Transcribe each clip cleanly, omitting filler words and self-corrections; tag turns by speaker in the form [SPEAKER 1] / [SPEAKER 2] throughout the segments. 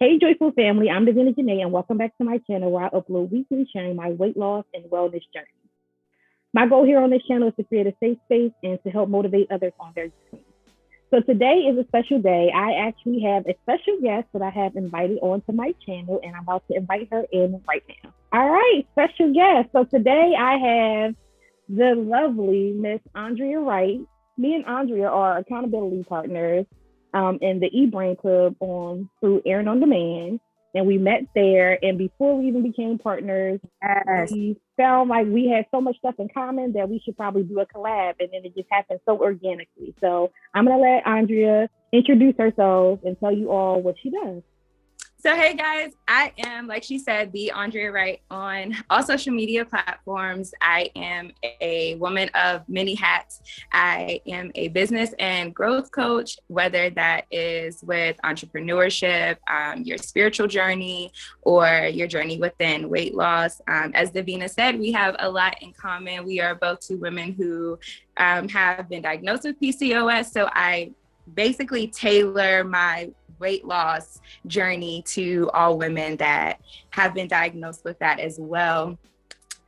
[SPEAKER 1] Hey, joyful family, I'm Devina Janae, and welcome back to my channel where I upload weekly sharing my weight loss and wellness journey. My goal here on this channel is to create a safe space and to help motivate others on their journey. So today is a special day. I actually have a special guest that I have invited onto my channel, and I'm about to invite her in right now. All right, special guest. So today I have the lovely Miss Aundrea Wright. Me and Andrea are accountability partners in the eBrain Club through Aaron on Demand, and we met there. And before we even became partners,
[SPEAKER 2] Yes.
[SPEAKER 1] we found like we had so much stuff in common that we should probably do a collab, and then it just happened so organically. So I'm gonna let Andrea introduce herself and tell you all what she does.
[SPEAKER 2] So, hey guys, I am, like she said, the Aundrea Wright on all social media platforms. I am a woman of many hats. I am a business and growth coach, whether that is with entrepreneurship, your spiritual journey, or your journey within weight loss. As Devina said, we have a lot in common. We are both two women who have been diagnosed with PCOS. So I basically tailor my weight loss journey to all women that have been diagnosed with that as well.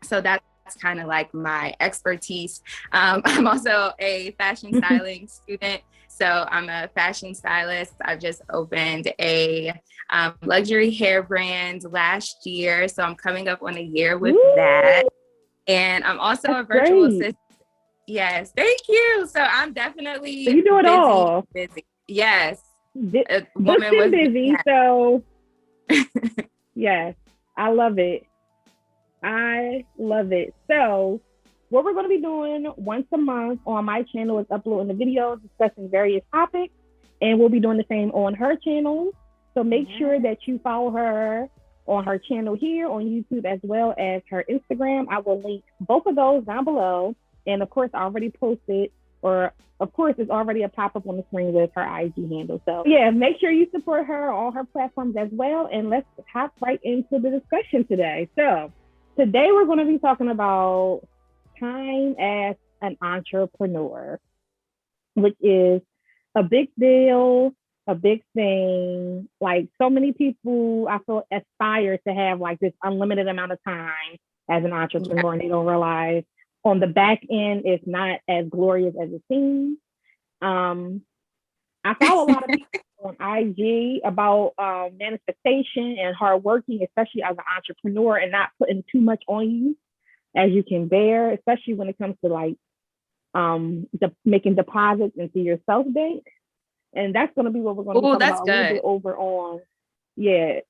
[SPEAKER 2] So that's kind of like my expertise. I'm also a fashion styling student. So I'm a fashion stylist. I've just opened a luxury hair brand last year. So I'm coming up on a year with that. And I'm also a virtual assistant. Yes, thank you. So I'm definitely
[SPEAKER 1] so you do it all.
[SPEAKER 2] Busy. Yes.
[SPEAKER 1] A woman was busy. So yes, I love it. I love it. So what we're going to be doing once a month on my channel is uploading the videos discussing various topics, and we'll be doing the same on her channel. So make sure that you follow her on her channel here on YouTube as well as her Instagram. I will link both of those down below. And of course, I already posted, or of course, it's already a pop-up on the screen with her IG handle. So yeah, make sure you support her on all her platforms as well. And let's hop right into the discussion today. So today we're going to be talking about time as an entrepreneur, which is a big deal, a big thing. Like so many people, I feel, aspire to have like this unlimited amount of time as an entrepreneur, and they don't realize on the back end, it's not as glorious as it seems. I follow a lot of people on IG about manifestation and hard working, especially as an entrepreneur, and not putting too much on you as you can bear, especially when it comes to like making deposits into your self bank. And that's going to be what we're going to be talking about a little bit over on. Yeah.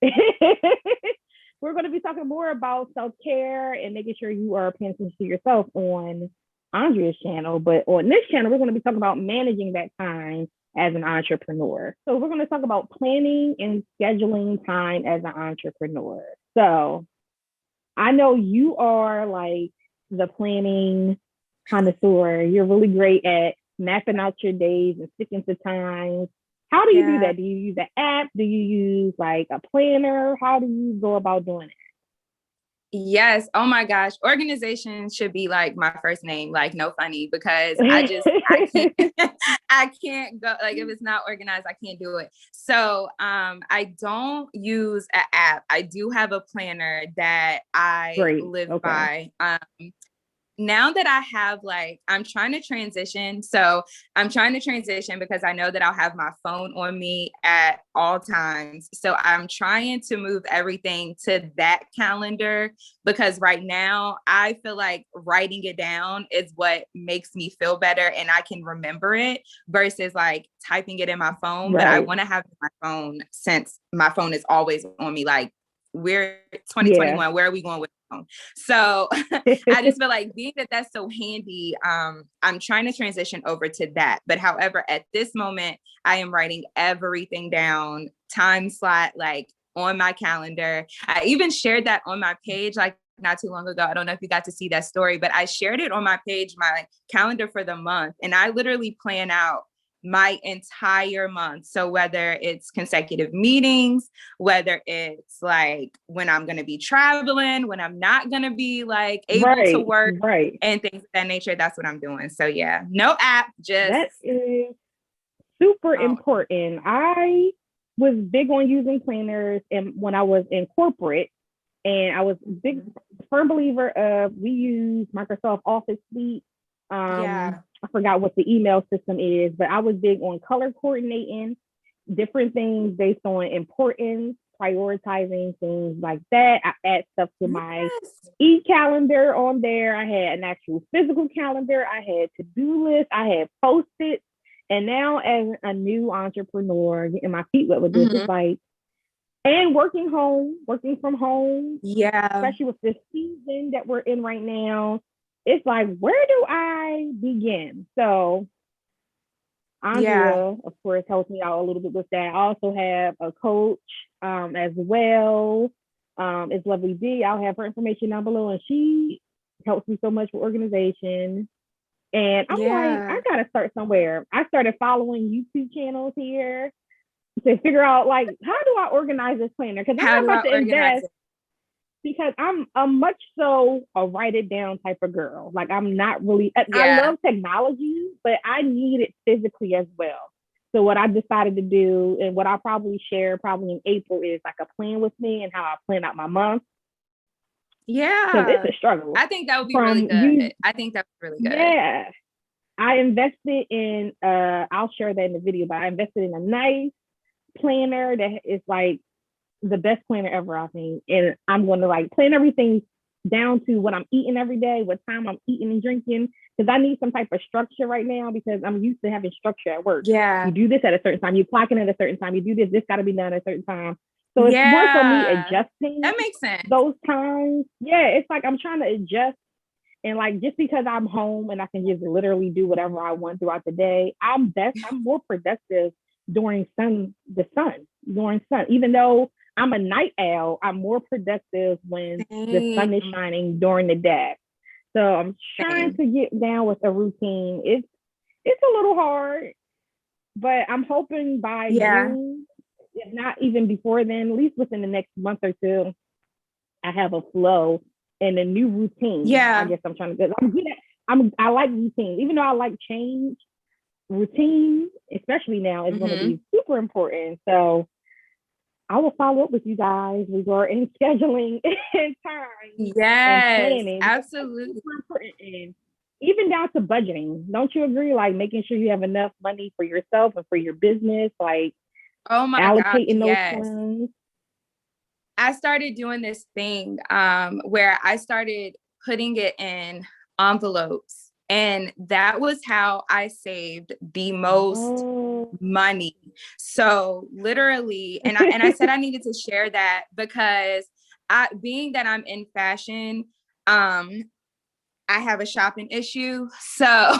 [SPEAKER 1] We're going to be talking more about self-care and making sure you are paying attention to yourself on Andrea's channel. But on this channel, we're going to be talking about managing that time as an entrepreneur. So we're going to talk about planning and scheduling time as an entrepreneur. So I know you are like the planning connoisseur. You're really great at mapping out your days and sticking to times. How do you do that? Do you use an app? Do you use like a planner? How do you go about doing it?
[SPEAKER 2] Yes. Oh my gosh. Organization should be like my first name, like no funny, because I can't go, like if it's not organized, I can't do it. So I don't use an app. I do have a planner that I live by. Now that I have I'm trying to transition. So I'm trying to transition because I know that I'll have my phone on me at all times. So I'm trying to move everything to that calendar because right now I feel like writing it down is what makes me feel better and I can remember it versus like typing it in my phone. But I want to have my phone since my phone is always on me. Like we're 2021, where are we going with? So I just feel like being that's so handy, I'm trying to transition over to that. But however, at this moment, I am writing everything down, time slot, like on my calendar. I even shared that on my page, like not too long ago. I don't know if you got to see that story, but I shared it on my page, my calendar for the month. And I literally plan out my entire month. So whether it's consecutive meetings, whether it's like when I'm going to be traveling, when I'm not going to be like able to work and things of that nature, that's what I'm doing. So yeah, no app, just.
[SPEAKER 1] That is super important. I was big on using planners and when I was in corporate, and I was big firm believer of we use Microsoft Office Suite. I forgot what the email system is, but I was big on color coordinating different things based on importance, prioritizing things like that. I add stuff to my e-calendar on there. I had an actual physical calendar. I had to-do lists. I had post-its. And now as a new entrepreneur, getting my feet wet with this, it's like, and working from home.
[SPEAKER 2] Yeah.
[SPEAKER 1] Especially with this season that we're in right now. It's like, where do I begin? So Andrea, of course, helps me out a little bit with that. I also have a coach as well. It's Lovely D. I'll have her information down below, and she helps me so much with organization. And I'm like, I gotta start somewhere. I started following YouTube channels here to figure out, like, how do I organize this planner? Because I'm about to invest. Because I'm much so a write it down type of girl. Like, I'm not really, I love technology, but I need it physically as well. So what I decided to do, and what I'll probably share in April, is like a plan with me and how I plan out my month.
[SPEAKER 2] Yeah.
[SPEAKER 1] Because it's a struggle.
[SPEAKER 2] I think that would be really good. I think that's really good.
[SPEAKER 1] Yeah. I invested in, I'll share that in the video, but I invested in a nice planner that is like the best planner ever, I think. And I'm going to like plan everything down to what I'm eating every day, what time I'm eating and drinking, because I need some type of structure right now because I'm used to having structure at work.
[SPEAKER 2] Yeah.
[SPEAKER 1] You do this at a certain time, you clock in at a certain time, you do this got to be done at a certain time. So it's more for me adjusting.
[SPEAKER 2] That makes sense.
[SPEAKER 1] Those times. Yeah, it's like I'm trying to adjust. And like, just because I'm home and I can just literally do whatever I want throughout the day, I'm more productive during sun. Even though I'm a night owl, I'm more productive when the sun is shining during the day. So I'm trying to get down with a routine. It's a little hard, but I'm hoping by June, if not even before then, at least within the next month or two, I have a flow and a new routine.
[SPEAKER 2] Yeah.
[SPEAKER 1] I guess I'm trying to get. I like routine, even though I like change. Routine, especially now, is going to be super important. So I will follow up with you guys regarding scheduling and time.
[SPEAKER 2] Yes,
[SPEAKER 1] and planning.
[SPEAKER 2] Absolutely.
[SPEAKER 1] Super important. And even down to budgeting. Don't you agree? Like making sure you have enough money for yourself and for your business. Like,
[SPEAKER 2] oh my
[SPEAKER 1] allocating
[SPEAKER 2] God,
[SPEAKER 1] those funds.
[SPEAKER 2] I started doing this thing where I started putting it in envelopes. And that was how I saved the most money. So literally, and I said I needed to share that because being that I'm in fashion, I have a shopping issue. So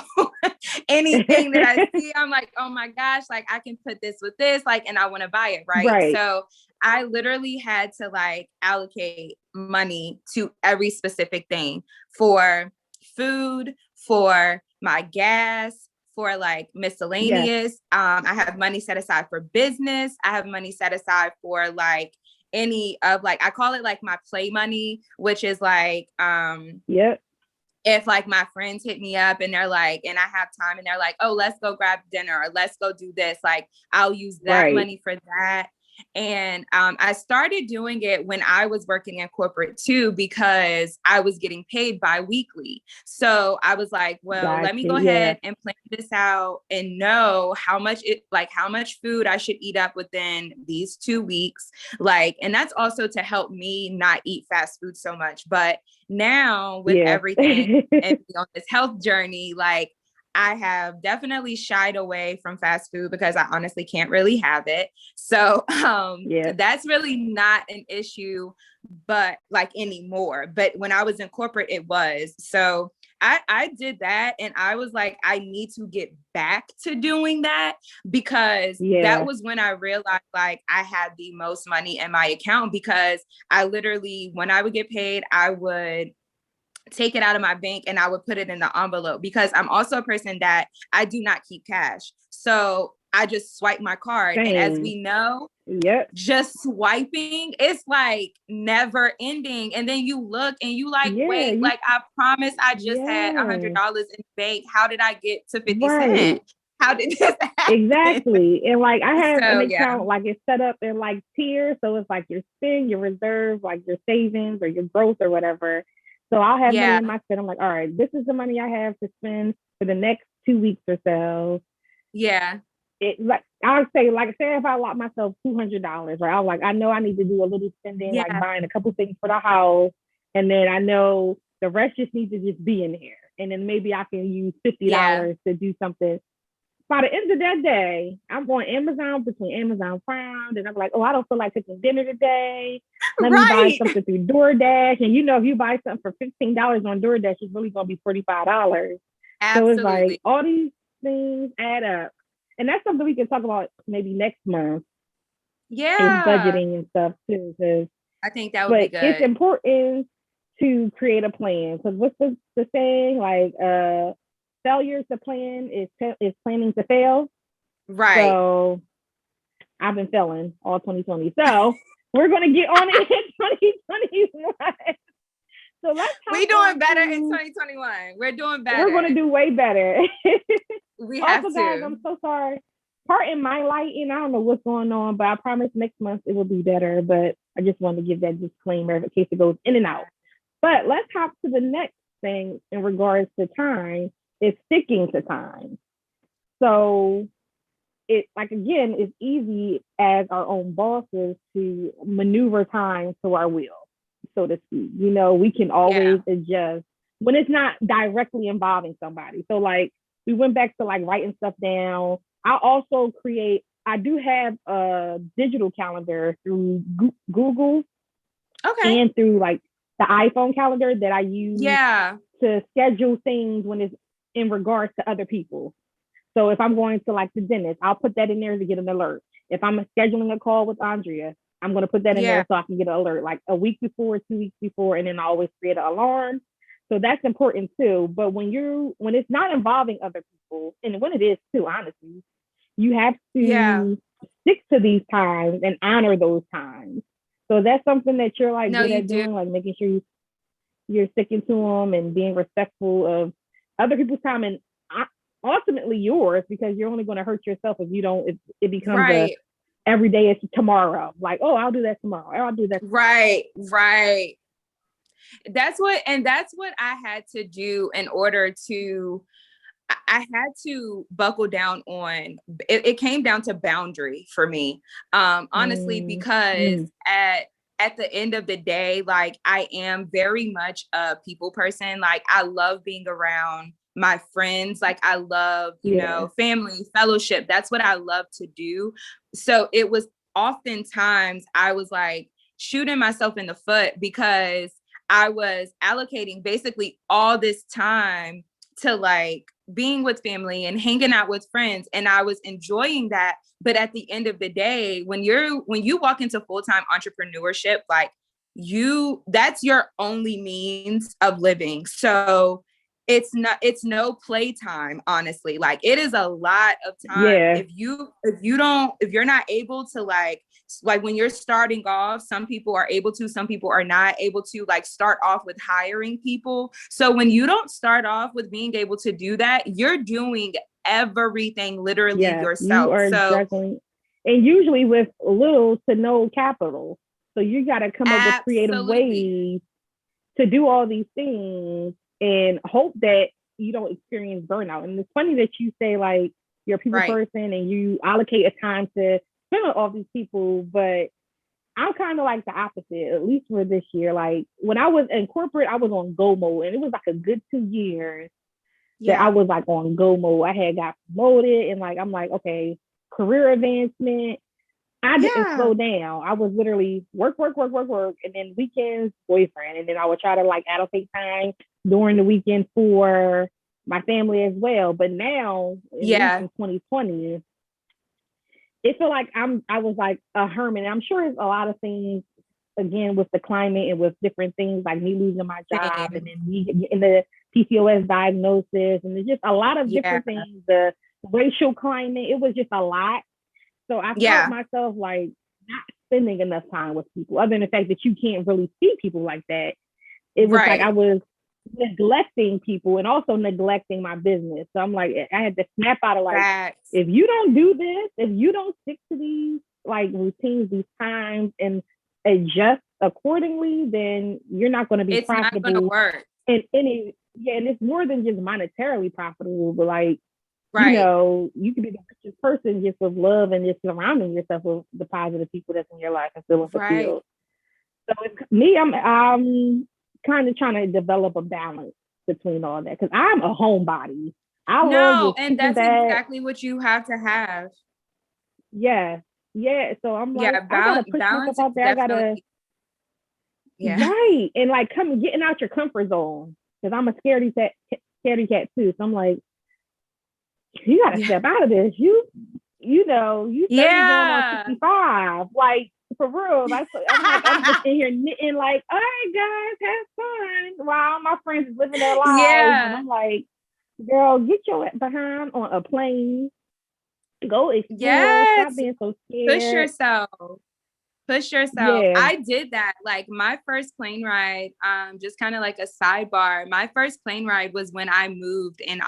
[SPEAKER 2] anything that I see, I'm like, oh my gosh, like I can put this with this, like, and I want to buy it. Right. So I literally had to like allocate money to every specific thing, for food, for my gas, for like miscellaneous. I have money set aside for business. I have money set aside for like any of like, I call it like my play money, which is like, if like my friends hit me up and they're like, and I have time and they're like, oh, let's go grab dinner or let's go do this. Like I'll use that money for that. And I started doing it when I was working in corporate too, because I was getting paid bi-weekly. So I was like, well, let me go ahead and plan this out and know how much food I should eat up within these 2 weeks. Like, and that's also to help me not eat fast food so much. But now with everything and on this health journey, like I have definitely shied away from fast food because I honestly can't really have it. So that's really not an issue, but like anymore. But when I was in corporate, it was. So I did that. And I was like, I need to get back to doing that because that was when I realized like I had the most money in my account, because I literally, when I would get paid, I would take it out of my bank and I would put it in the envelope, because I'm also a person that I do not keep cash. So I just swipe my card. And as we know, just swiping, it's like never ending. And then you look and you like, wait, like I promise I just had $100 in the bank. How did I get to 50 cents? how did this happen?
[SPEAKER 1] Exactly. And like I have an account, like it's set up in like tiers. So it's like your spend, your reserve, like your savings or your growth or whatever. So I'll have money in my spend. I'm like, all right, this is the money I have to spend for the next 2 weeks or so.
[SPEAKER 2] Yeah.
[SPEAKER 1] It like I say if I lock myself $200, right? I'm like, I know I need to do a little spending, like buying a couple things for the house, and then I know the rest just needs to just be in here, and then maybe I can use $50 to do something. By the end of that day, I'm going Amazon between Amazon Prime, and I'm like, oh, I don't feel like cooking dinner today. Let me buy something through DoorDash, and if you buy something for $15 on DoorDash, it's really gonna be $45.
[SPEAKER 2] Absolutely.
[SPEAKER 1] So it's like all these things add up. And that's something we can talk about maybe next month.
[SPEAKER 2] Yeah.
[SPEAKER 1] Budgeting and stuff too.
[SPEAKER 2] I think that would be good.
[SPEAKER 1] It's important to create a plan. Because what's the saying? Like, failure to plan is planning to fail.
[SPEAKER 2] Right.
[SPEAKER 1] So I've been failing all 2020. So we're going to get on it in 2021. So
[SPEAKER 2] we're doing better in 2021. We're doing better.
[SPEAKER 1] We're going to do way better.
[SPEAKER 2] We have
[SPEAKER 1] also,
[SPEAKER 2] to.
[SPEAKER 1] guys, I'm so sorry. Pardon my lighting. I don't know what's going on, but I promise next month it will be better. But I just wanted to give that disclaimer in case it goes in and out. But let's hop to the next thing in regards to time is sticking to time. So it's easy as our own bosses to maneuver time to our will, so to speak. We can always adjust when it's not directly involving somebody. So like we went back to like writing stuff down. I do have a digital calendar through Google.
[SPEAKER 2] Okay.
[SPEAKER 1] And through like the iPhone calendar that I use to schedule things when it's in regards to other people. So if I'm going to like the dentist, I'll put that in there to get an alert. If I'm scheduling a call with Andrea, I'm going to put that in there so I can get an alert like a week before, 2 weeks before, and then I always create an alarm. So that's important too. But when it's not involving other people, and when it is too, honestly, you have to stick to these times and honor those times. So that's something that you're like good at doing, like making sure you're sticking to them and being respectful of other people's time and ultimately yours, because you're only going to hurt yourself if you don't. If it becomes every day it's tomorrow. Like, oh, I'll do that tomorrow. I'll do that tomorrow.
[SPEAKER 2] Right. That's what I had to do in order to. I had to buckle down on it. Came down to boundary for me, honestly, because at the end of the day, like I am very much a people person. Like I love being around my friends. Like I love, family, fellowship. That's what I love to do. So it was oftentimes I was like shooting myself in the foot because I was allocating basically all this time to like being with family and hanging out with friends. And I was enjoying that. But at the end of the day, when you walk into full-time entrepreneurship, like that's your only means of living. So it's no playtime, honestly. Like it is a lot of time. If you're not able to like when you're starting off, some people are able to, some people are not able to like start off with hiring people. So when you don't start off with being able to do that, you're doing everything literally yourself.
[SPEAKER 1] You are juggling, and usually with little to no capital. So you got to come up with creative ways to do all these things and hope that you don't experience burnout. And it's funny that you say like you're a people person and you allocate a time to spend with all these people, but I'm kind of like the opposite, at least for this year. Like when I was in corporate, I was on go mode, and it was like a good 2 years that I was like on go mode. I had got promoted, and like I'm like, okay, career advancement. I didn't slow down. I was literally work, and then weekends, boyfriend. And then I would try to like allocate time during the weekend for my family as well. But now, in 2020, it felt like I was like a hermit. I'm sure it's a lot of things, again, with the climate and with different things like me losing my job and then me getting the PCOS diagnosis. And there's just a lot of different things. The racial climate, it was just a lot. So I felt myself like not spending enough time with people, other than the fact that you can't really see people like that. It was like I was neglecting people and also neglecting my business. So I'm like, I had to snap out of like, if you don't do this, if you don't stick to these like routines, these times, and adjust accordingly, then you're not going to be profitable.
[SPEAKER 2] It's not going to work.
[SPEAKER 1] And it's more than just monetarily profitable, but like, you know, you can be the richest person just with love and just surrounding yourself with the positive people that's in your life and feeling fulfilled. So it's me, I'm kind of trying to develop a balance between all that because I'm a homebody.
[SPEAKER 2] And that's exactly what you have to have.
[SPEAKER 1] Yeah. So I'm like, I gotta push myself out there. I gotta, right, and like getting out your comfort zone because I'm a scaredy cat too. So I'm like, you gotta step out of this. You know, you 30 going on 65, like. For real, I'm just in here knitting, like, all right, guys, have fun while my friends is living their lives. And I'm like, girl, get your behind on a plane, go explore, stop being so scared.
[SPEAKER 2] Push yourself. I did that. Like my first plane ride, just kind of like a sidebar. My first plane ride was when I moved in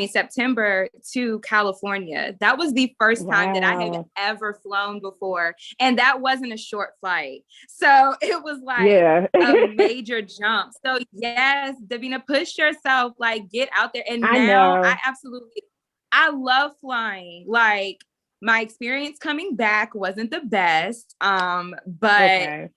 [SPEAKER 2] September to California. That was the first time that I had ever flown before. And that wasn't a short flight. So it was like a major jump. So yes, Devina, push yourself, like get out there. And I love flying. Like, my experience coming back wasn't the best, but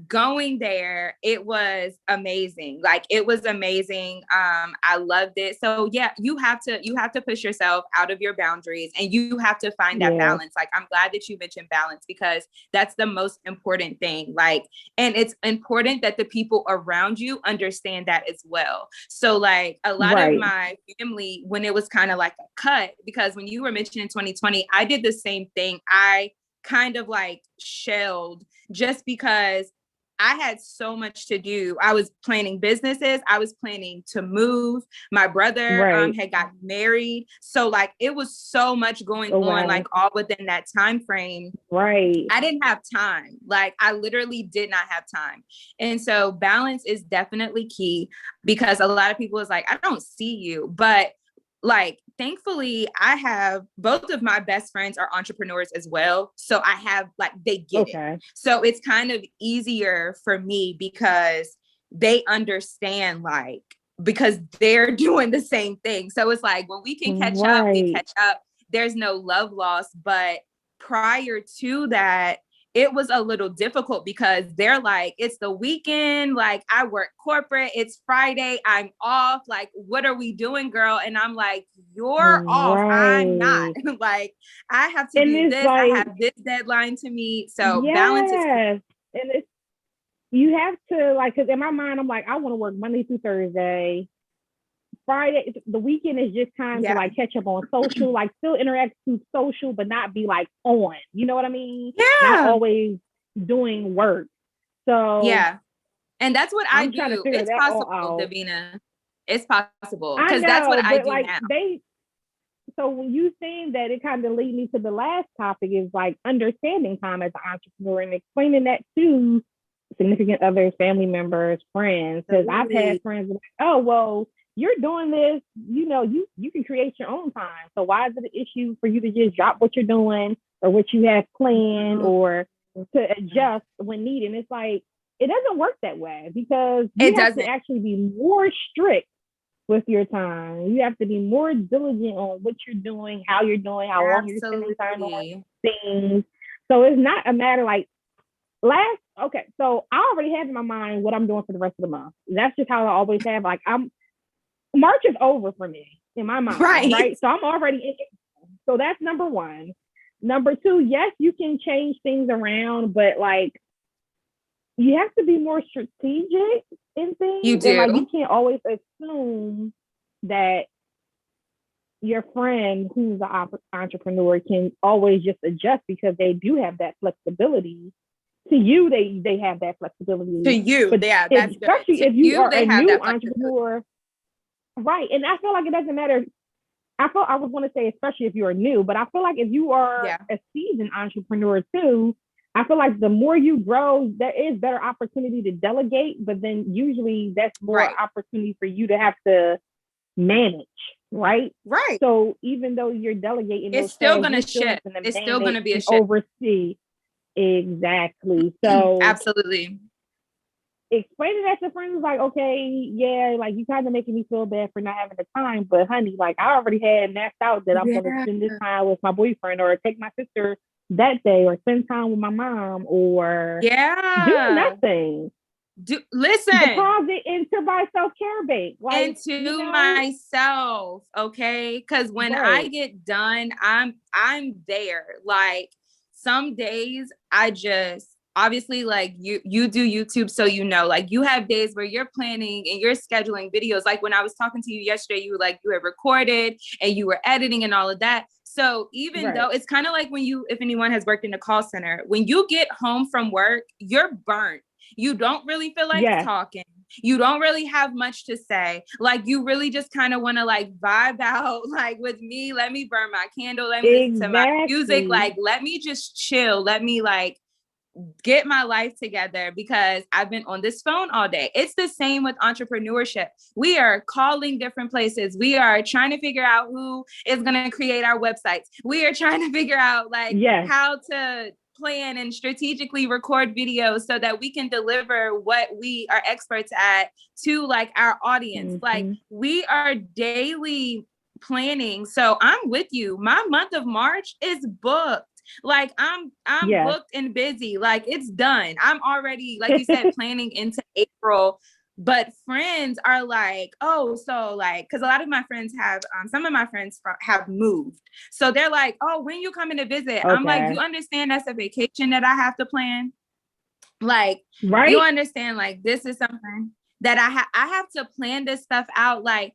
[SPEAKER 2] going there, it was amazing. Like it was amazing. I loved it. So yeah, you have to push yourself out of your boundaries and you have to find that balance. Like I'm glad that you mentioned balance because that's the most important thing. Like, and it's important that the people around you understand that as well. So like a lot of my family, when it was kind of like a cut, because when you were mentioning 2020, I did the same thing. I kind of like shelled just because I had so much to do. I was planning businesses. I was planning to move. My brother had gotten married. So like, it was so much going on, like all within that time frame. I didn't have time. Like I literally did not have time. And so balance is definitely key because a lot of people is like, I don't see you, but like, thankfully, I have both of my best friends are entrepreneurs as well. So I have like, they get it. So it's kind of easier for me because they understand, like, because they're doing the same thing. So it's like, when we can catch up, we catch up. There's no love lost. But prior to that, it was a little difficult because they're like, it's the weekend. Like I work corporate. It's Friday. I'm off. Like, what are we doing, girl? And I'm like, you're off. I'm not. Like, I have to do this. Like, I have this deadline to meet. So balance is
[SPEAKER 1] and you have to like, because in my mind, I'm like, I want to work Monday through Thursday. Friday, the weekend is just time to like catch up on social, like still interact through social, but not be like on, you know what I mean? Not always doing work. So
[SPEAKER 2] and that's what I do. It's possible, Devina. It's possible because that's what I do like, now.
[SPEAKER 1] So when you saying that, it kind of leads me to the last topic is like understanding time as an entrepreneur and explaining that to significant others, family members, friends. Because I've had friends like, oh, well, you're doing this, you know, you can create your own time. So why is it an issue for you to just drop what you're doing or what you have planned or to adjust when needed? And it's like, it doesn't work that way because you have to actually be more strict with your time. You have to be more diligent on what you're doing, how you're doing, how long you're spending time on things. So it's not a matter like so I already have in my mind what I'm doing for the rest of the month. That's just how I always have. Like March is over for me in my mind, right? So I'm already in it. So that's number one. Number two, yes, you can change things around, but like you have to be more strategic in things.
[SPEAKER 2] You do.
[SPEAKER 1] And like you can't always assume that your friend who's an entrepreneur can always just adjust because they do have that flexibility. To you, they have that flexibility.
[SPEAKER 2] To you,
[SPEAKER 1] but
[SPEAKER 2] that's
[SPEAKER 1] especially
[SPEAKER 2] good.
[SPEAKER 1] If you are a new entrepreneur. Right. And I feel like it doesn't matter. I was going to say, especially if you're new, but I feel like if you are a seasoned entrepreneur too, I feel like the more you grow, there is better opportunity to delegate, but then usually that's more opportunity for you to have to manage, right?
[SPEAKER 2] Right.
[SPEAKER 1] So even though you're delegating,
[SPEAKER 2] it's still going to shift. It's still going to be a shift.
[SPEAKER 1] Oversee. Exactly. So
[SPEAKER 2] absolutely.
[SPEAKER 1] Explaining that to friends, like, okay, yeah, like you kind of making me feel bad for not having the time, but honey, like I already had mapped out that I'm gonna spend this time with my boyfriend, or take my sister that day, or spend time with my mom, or do nothing.
[SPEAKER 2] Listen,
[SPEAKER 1] deposit into my self-care bank, like
[SPEAKER 2] into myself, okay? Because when I get done, I'm there. Like some days I just obviously, like you do YouTube, so you know, like you have days where you're planning and you're scheduling videos. Like when I was talking to you yesterday, you were like, you had recorded and you were editing and all of that. So even though it's kind of like when if anyone has worked in a call center, when you get home from work, you're burnt. You don't really feel like talking. You don't really have much to say. Like you really just kind of want to like vibe out, like with me, let me burn my candle. Let me listen to my music. Like, let me just chill. Let me like get my life together, because I've been on this phone all day. It's the same with entrepreneurship. We are calling different places. We are trying to figure out who is going to create our websites. We are trying to figure out like how to plan and strategically record videos so that we can deliver what we are experts at to like our audience. Like we are daily planning. So I'm with you. My month of March is booked. Like I'm booked and busy. Like it's done. I'm already, like you said, planning into April. But friends are like, oh, so like, because a lot of my friends have, some of my friends have moved. So they're like, oh, when you coming to visit? I'm like, you understand that's a vacation that I have to plan? Like, you understand, like, this is something that I have to plan this stuff out. Like,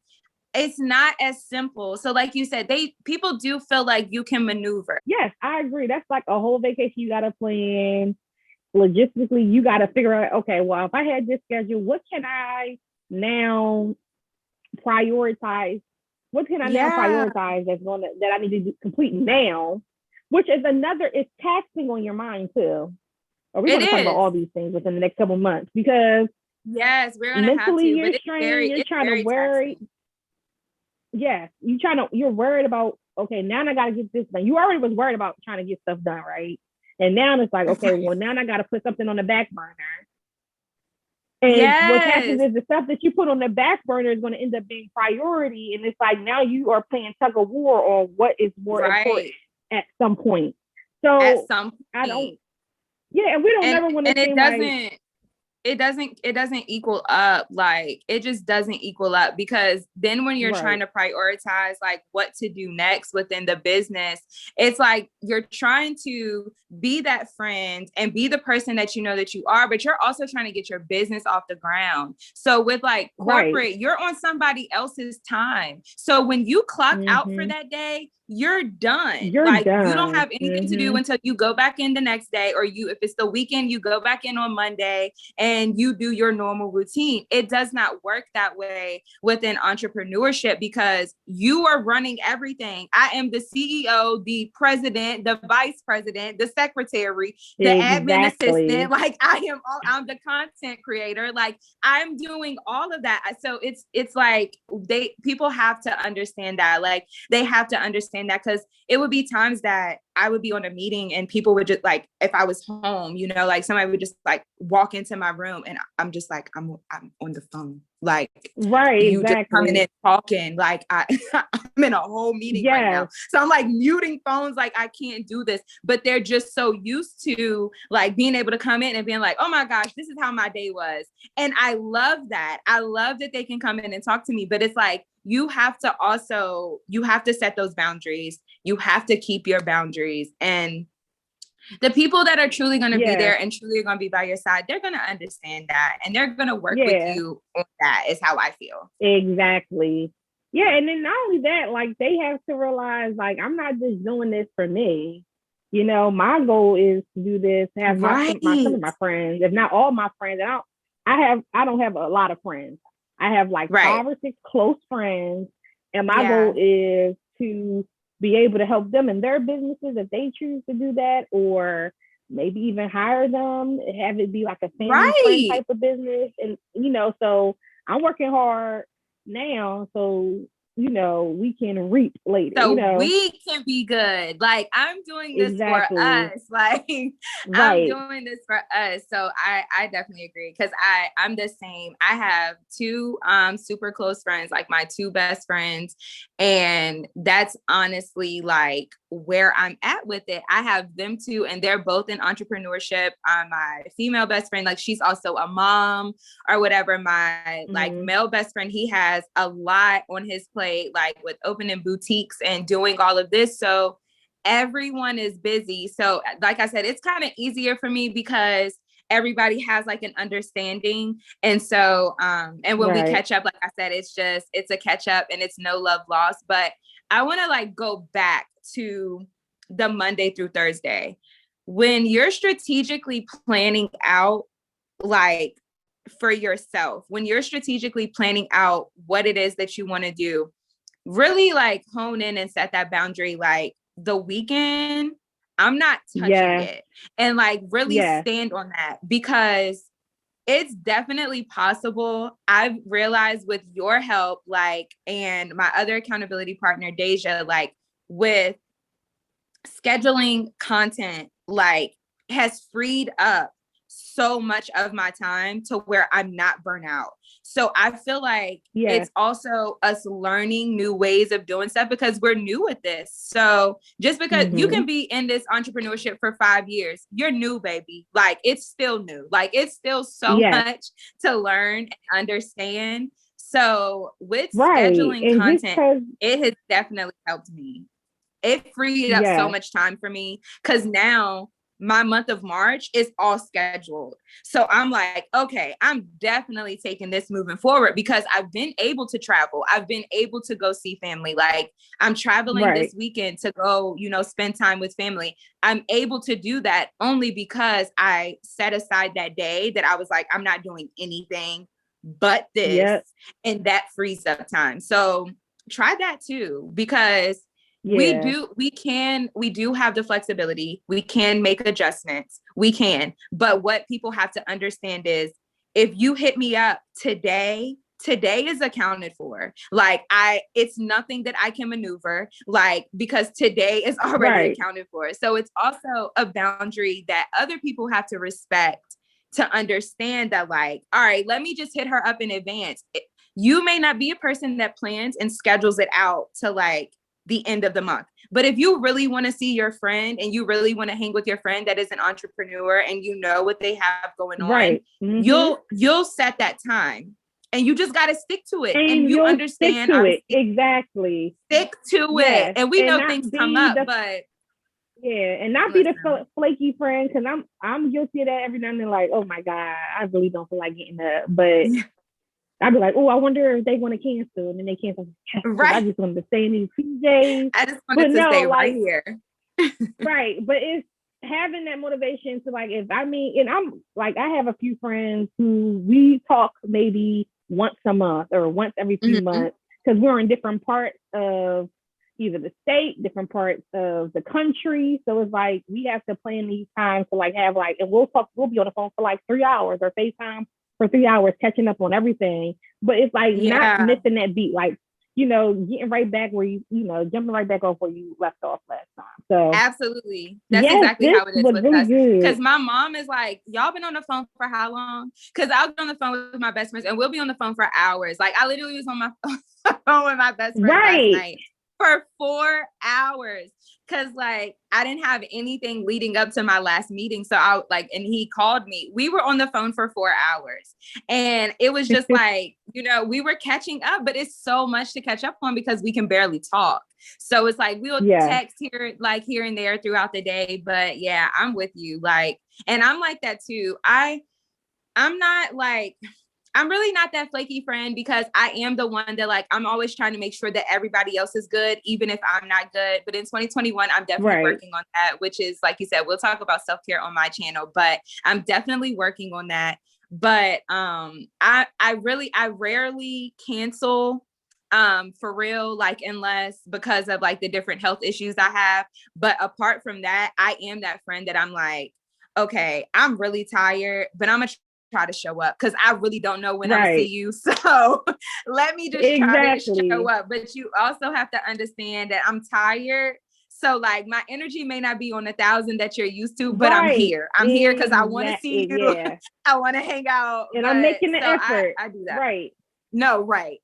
[SPEAKER 2] it's not as simple. So like you said, people do feel like you can maneuver.
[SPEAKER 1] Yes, I agree. That's like a whole vacation you got to plan. Logistically, you got to figure out, okay, well, if I had this schedule, what can I now prioritize? What can I now prioritize that I need to complete now? Which is it's taxing on your mind too. Or we're going to talk about all these things within the next couple of months, because
[SPEAKER 2] we're going to have to.
[SPEAKER 1] You're strained, you're trying to worry. Yes, you're worried about, okay, now I got to get this done. You already was worried about trying to get stuff done, right? And now it's like, okay, well, now I got to put something on the back burner. And what happens is the stuff that you put on the back burner is going to end up being priority. And it's like, now you are playing tug of war on what is more important at some point. So and we don't never want to say like,
[SPEAKER 2] it doesn't equal up. Like it just doesn't equal up, because then when you're trying to prioritize like what to do next within the business, it's like you're trying to be that friend and be the person that you know that you are, but you're also trying to get your business off the ground. So with like corporate, you're on somebody else's time. So when you clock out for that day, you're done. You don't have anything to do until you go back in the next day, or if it's the weekend, you go back in on Monday and you do your normal routine. It does not work that way within entrepreneurship, because you are running everything. I am the CEO, the president, the vice president, the secretary, the admin assistant. Like I'm the content creator. Like I'm doing all of that. So it's like people have to understand that. Like they have to understand that, because it would be times that I would be on a meeting and people would just like, if I was home, like somebody would just like walk into my room and I'm just like, I'm on the phone. Like, you just coming in talking, like I'm in a whole meeting right now. So I'm like muting phones, like I can't do this, but they're just so used to like being able to come in and being like, oh my gosh, this is how my day was. And I love that. I love that they can come in and talk to me, but it's like, you have to set those boundaries. You have to keep your boundaries, and the people that are truly going to be there and truly are going to be by your side, they're going to understand that, and they're going to work with you on that, is how I feel.
[SPEAKER 1] Exactly. Yeah. And then not only that, like they have to realize, like, I'm not just doing this for me. My goal is to do this, to have some of my friends, if not all my friends. And I don't have a lot of friends. I have like 5 or 6 close friends, and my goal is to be able to help them in their businesses if they choose to do that, or maybe even hire them, have it be like a family friend type of business. And, so I'm working hard now. So, we can reap later.
[SPEAKER 2] So we can be good. Like, I'm doing this for us. Like, I'm doing this for us. So I definitely agree, because I'm the same. I have two super close friends, like my two best friends. And that's honestly like where I'm at with it. I have them two, and they're both in entrepreneurship. My female best friend, like, she's also a mom or whatever. My like male best friend, he has a lot on his plate, like with opening boutiques and doing all of this. So everyone is busy. So like I said, it's kind of easier for me because everybody has like an understanding. And so, and when we catch up, like I said, it's a catch up and it's no love lost. But I want to like go back to the Monday through Thursday. When you're strategically planning out, like, for yourself, when you're strategically planning out what it is that you want to do, really like hone in and set that boundary. Like, the weekend, I'm not touching it, and like really stand on that, because it's definitely possible. I've realized with your help, like, and my other accountability partner, Deja, like, with scheduling content, like, has freed up so much of my time to where I'm not burnt out. So I feel like it's also us learning new ways of doing stuff, because we're new at this. So just because you can be in this entrepreneurship for 5 years, you're new, baby. Like, it's still new. Like, it's still so much to learn and understand. So with scheduling content, it has definitely helped me. It freed up so much time for me, because now my month of March is all scheduled. So I'm like, okay, I'm definitely taking this moving forward, because I've been able to travel. I've been able to go see family. Like, I'm traveling this weekend to go, spend time with family. I'm able to do that only because I set aside that day that I was like, I'm not doing anything but this. And that frees up time. So try that too, because we do have the flexibility. We can make adjustments. We can. But what people have to understand is, if you hit me up today is accounted for. Like, it's nothing that I can maneuver, like, because today is already accounted for. So it's also a boundary that other people have to respect, to understand that, like, all right, let me just hit her up in advance. You may not be a person that plans and schedules it out to like the end of the month. But if you really want to see your friend, and you really want to hang with your friend that is an entrepreneur, and you know what they have going on, you'll set that time, and you just got to stick to it. And you understand
[SPEAKER 1] exactly.
[SPEAKER 2] Stick to it. And we know things come up, but
[SPEAKER 1] and not be the flaky friend, because I'm guilty of that every now and then. Like, oh my God, I really don't feel like getting up, but I'd be like, oh, I wonder if they want to cancel, and then they cancel. Right. I just wanted to stay in these PJs.
[SPEAKER 2] I just wanted to stay right here.
[SPEAKER 1] Right. But it's having that motivation to, like, and I'm like, I have a few friends who we talk maybe once a month or once every few months, because we're in different parts of either the state, different parts of the country. So it's like, we have to plan these times to like have like, and we'll be on the phone for like 3 hours, or FaceTime for 3 hours, catching up on everything. But it's like not missing that beat, like, getting right back where jumping right back off where you left off last time. So
[SPEAKER 2] absolutely, that's exactly how it is with us. Because my mom is like, y'all been on the phone for how long? Because I'll be on the phone with my best friends, and we'll be on the phone for hours. Like, I literally was on my phone with my best friend last night for 4 hours, because like I didn't have anything leading up to my last meeting. So and he called me. We were on the phone for 4 hours, and it was just like, we were catching up, but it's so much to catch up on because we can barely talk. So it's like, we'll text here and there throughout the day. But yeah, I'm with you. Like, and I'm like that too. I'm really not that flaky friend, because I am the one that, like, I'm always trying to make sure that everybody else is good, even if I'm not good. But in 2021, I'm definitely working on that, which is, like you said, we'll talk about self-care on my channel, but I'm definitely working on that. But I rarely cancel for real, like, unless because of like the different health issues I have. But apart from that, I am that friend that I'm like, okay, I'm really tired, but I'm gonna try to show up because I really don't know when I'm gonna see you. So let me just try to show up. But you also have to understand that I'm tired. So like my energy may not be on 1,000 that you're used to, but I'm here. I'm here because I want to see you. Yeah. I want to hang out.
[SPEAKER 1] And I'm making the effort.
[SPEAKER 2] I do that.
[SPEAKER 1] Right.
[SPEAKER 2] No, right.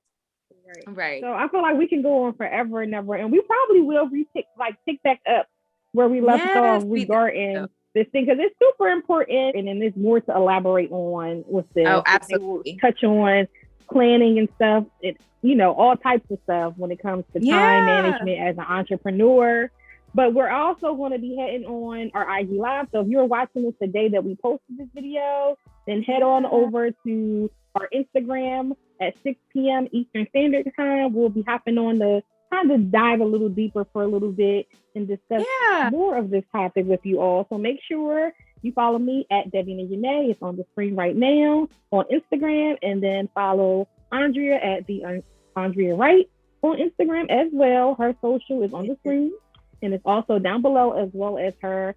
[SPEAKER 1] So I feel like we can go on forever and ever. And we probably will pick back up where we left off regarding this thing, because it's super important. And then there's more to elaborate on with this.
[SPEAKER 2] Oh, absolutely.
[SPEAKER 1] Touch on planning and stuff. It, all types of stuff when it comes to time management as an entrepreneur. But we're also going to be heading on our IG Live. So if you're watching this the day that we posted this video, then head on over to our Instagram at 6 p.m. Eastern Standard Time. We'll be hopping on to kind of dive a little deeper for a little bit and discuss more of this topic with you all. So make sure you follow me at Devina Janae. It's on the screen right now on Instagram. And then follow Andrea at the Aundrea Wright on Instagram as well. Her social is on the screen. And it's also down below, as well as her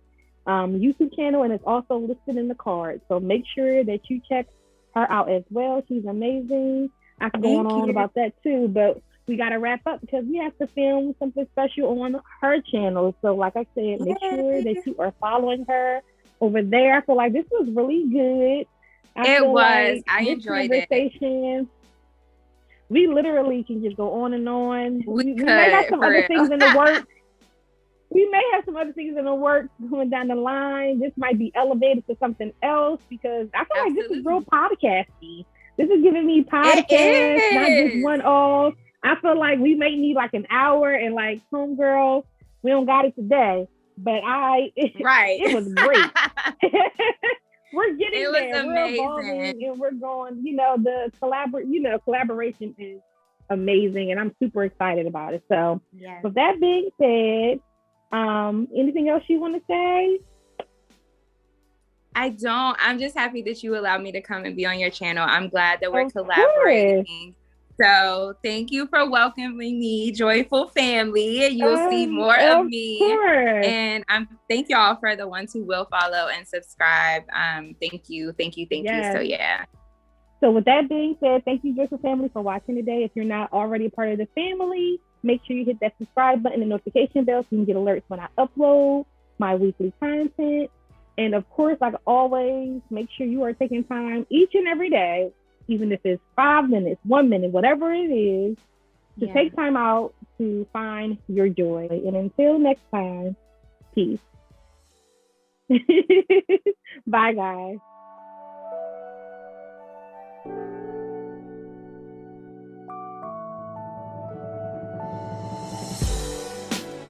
[SPEAKER 1] YouTube channel. And it's also listed in the card. So make sure that you check her out as well. She's amazing. I can go on about that too, but we got to wrap up because we have to film something special on her channel. So like I said, make sure that you are following her over there. I feel like this was really good.
[SPEAKER 2] I enjoyed
[SPEAKER 1] it. We literally can just go on and on. We may have some other things in the works. We may have some other things in the works going down the line. This might be elevated to something else because I feel like this is real podcasty. This is giving me podcasts, not just one off. I feel like we may need like an hour and like homegirl, we don't got it today, but it was great. We're getting there.
[SPEAKER 2] Amazing.
[SPEAKER 1] We're evolving and we're going, the collaboration is amazing and I'm super excited about it. So with that being said, anything else you want to say?
[SPEAKER 2] I don't. I'm just happy that you allowed me to come and be on your channel. I'm glad that we're collaborating. So thank you for welcoming me, joyful family. You'll see more of me.
[SPEAKER 1] Course.
[SPEAKER 2] And thank y'all for the ones who will follow and subscribe. Thank you. So
[SPEAKER 1] So with that being said, thank you, joyful family, for watching today. If you're not already a part of the family, make sure you hit that subscribe button and notification bell so you can get alerts when I upload my weekly content. And of course, like always, make sure you are taking time each and every day, even if it's 5 minutes, 1 minute, whatever it is, to take time out to find your joy. And until next time, peace. Bye, guys.